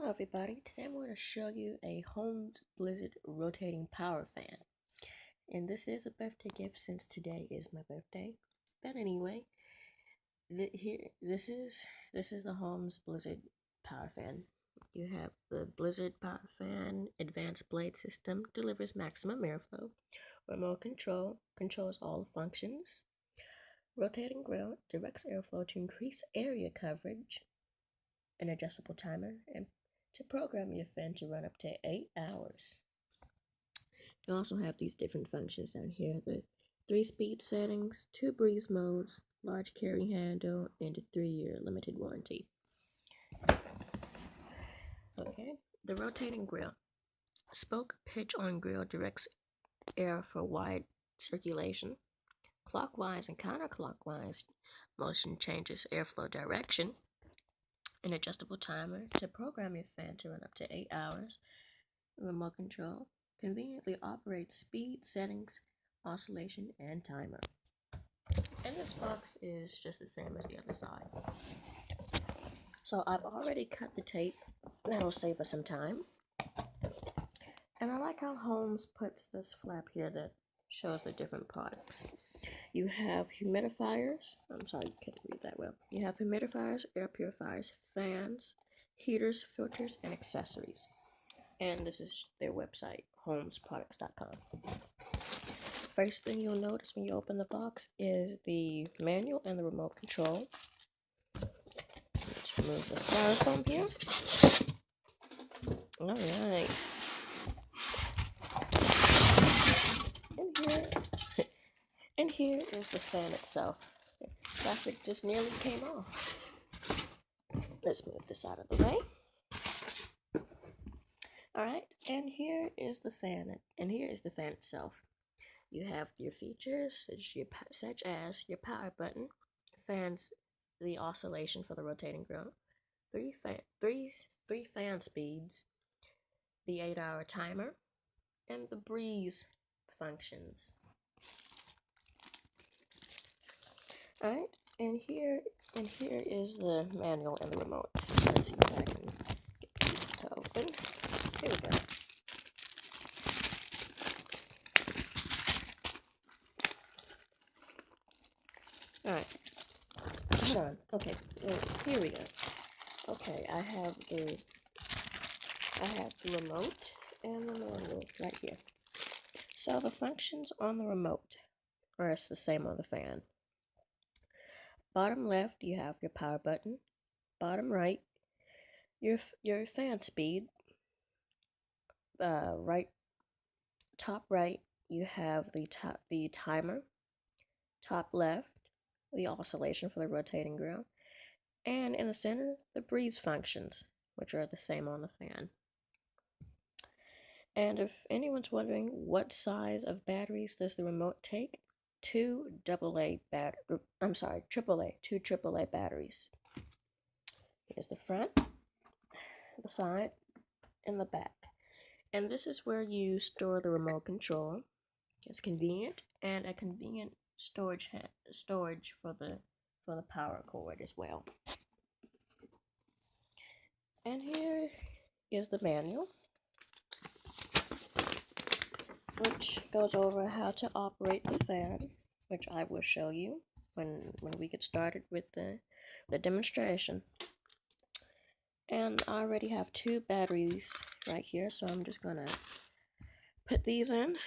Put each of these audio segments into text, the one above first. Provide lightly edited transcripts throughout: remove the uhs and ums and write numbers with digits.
Hello everybody, today I'm going to show you a Holmes Blizzard rotating power fan. And this is a birthday gift since today is my birthday. But anyway, this is the Holmes Blizzard power fan. You have the Blizzard power fan advanced blade system, delivers maximum airflow. Remote control controls all functions. Rotating grill directs airflow to increase area coverage. An adjustable timer, and to program your fan to run up to 8 hours. You also have these different functions down here, the 3-speed settings, 2 breeze modes, large carry handle, and a 3-year limited warranty. Okay, the rotating grill. Spoke pitch on grill directs air for wide circulation. Clockwise and counterclockwise motion changes airflow direction. An adjustable timer to program your fan to run up to 8 hours. Remote control conveniently operates speed, settings, oscillation, and timer. And this box is just the same as the other side. So I've already cut the tape. That'll save us some time. And I like how Holmes puts this flap here that shows the different products. You have humidifiers. I'm sorry, you can't read that well. You have humidifiers, air purifiers, fans, heaters, filters, and accessories. And this is their website, holmesproducts.com. First thing you'll notice when you open the box is the manual and the remote control. Let's remove the styrofoam here. Alright. And here is the fan itself. The plastic just nearly came off. Let's move this out of the way. Alright, and here is the fan, itself. You have your features, such as your power button, fans, the oscillation for the rotating grill, three fan speeds, the 8-hour timer, and the breeze functions. Alright, and here is the manual and the remote. Let's see if I can get these to open. Here we go. Alright. Hold on. Okay, here we go. Okay, I have the remote and the manual right here. So the functions on the remote are the same on the fan. Bottom left, you have your power button. Bottom right, your fan speed. Top right, you have the timer. Top left, the oscillation for the rotating grill. And in the center, the breeze functions, which are the same on the fan. And if anyone's wondering what size of batteries does the remote take, two AAA batteries. Here's the front, the side, and the back. And this is where you store the remote control. It's convenient, and a convenient storage for the power cord as well. And here is the manual, which goes over how to operate the fan, which I will show you when we get started with the demonstration. And I already have 2 batteries right here, so I'm just gonna put these in.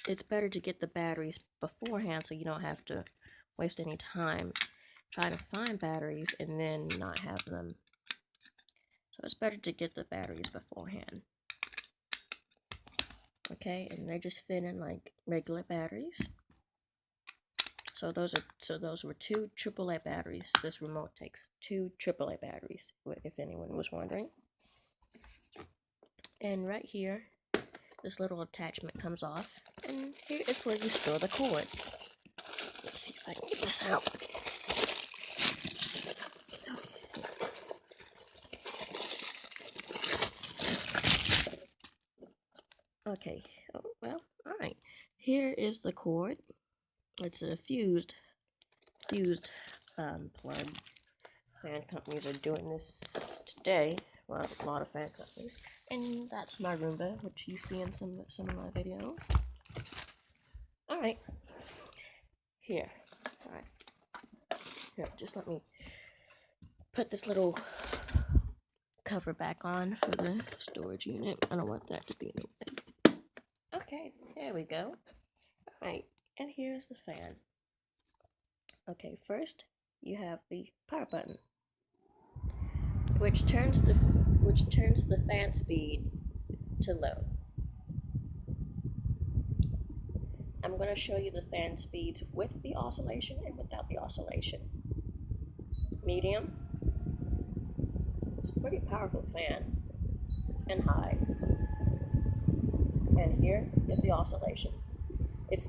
It's better to get the batteries beforehand so you don't have to waste any time trying to find batteries and then not have them. So it's better to get the batteries beforehand. Okay, and they just fit in like regular batteries. So those were 2 AAA batteries. This remote takes 2 AAA batteries, if anyone was wondering. And right here, this little attachment comes off, and here is where you store the cord. Let's see if I can get this out. Okay, well, alright. Here is the cord. It's a fused plug fan companies are doing this today. Well, a lot of fan companies. And that's my Roomba, which you see in some of my videos. Alright. Here. Alright. Here, just let me put this little cover back on for the storage unit. I don't want that to be in the way. Okay, there we go. Alright, and here's the fan. Okay, first you have the power button, which turns the fan speed to low. I'm going to show you the fan speeds with the oscillation and without the oscillation. Medium. It's a pretty powerful fan. And high. And here is the oscillation. It's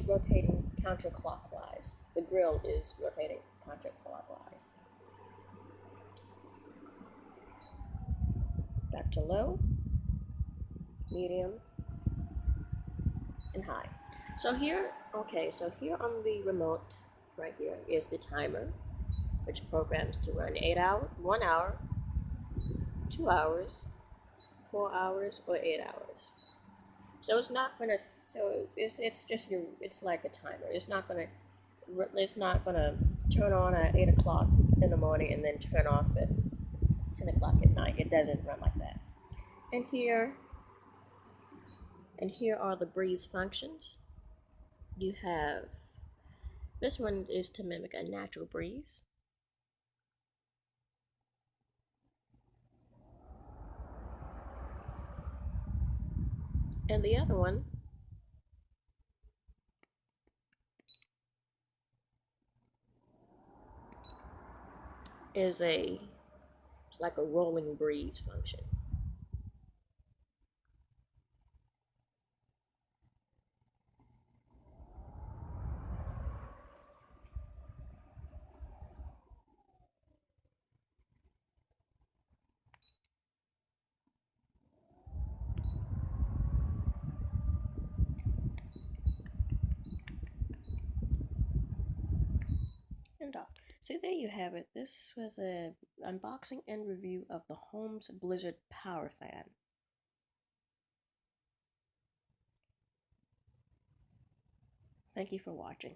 rotating counterclockwise. The grill is rotating counterclockwise. Back to low, medium, and high. So here on the remote, right here, is the timer, which programs to run 1 hour, 2 hours, 4 hours, or 8 hours. So it's not gonna. So it's like a timer. It's not gonna turn on at 8 o'clock in the morning and then turn off at 10 o'clock at night. It doesn't run like that. And here are the breeze functions. You have, this one is to mimic a natural breeze. And the other one is it's like a rolling breeze function. And so there you have it. This was an unboxing and review of the Holmes Blizzard Power Fan. Thank you for watching.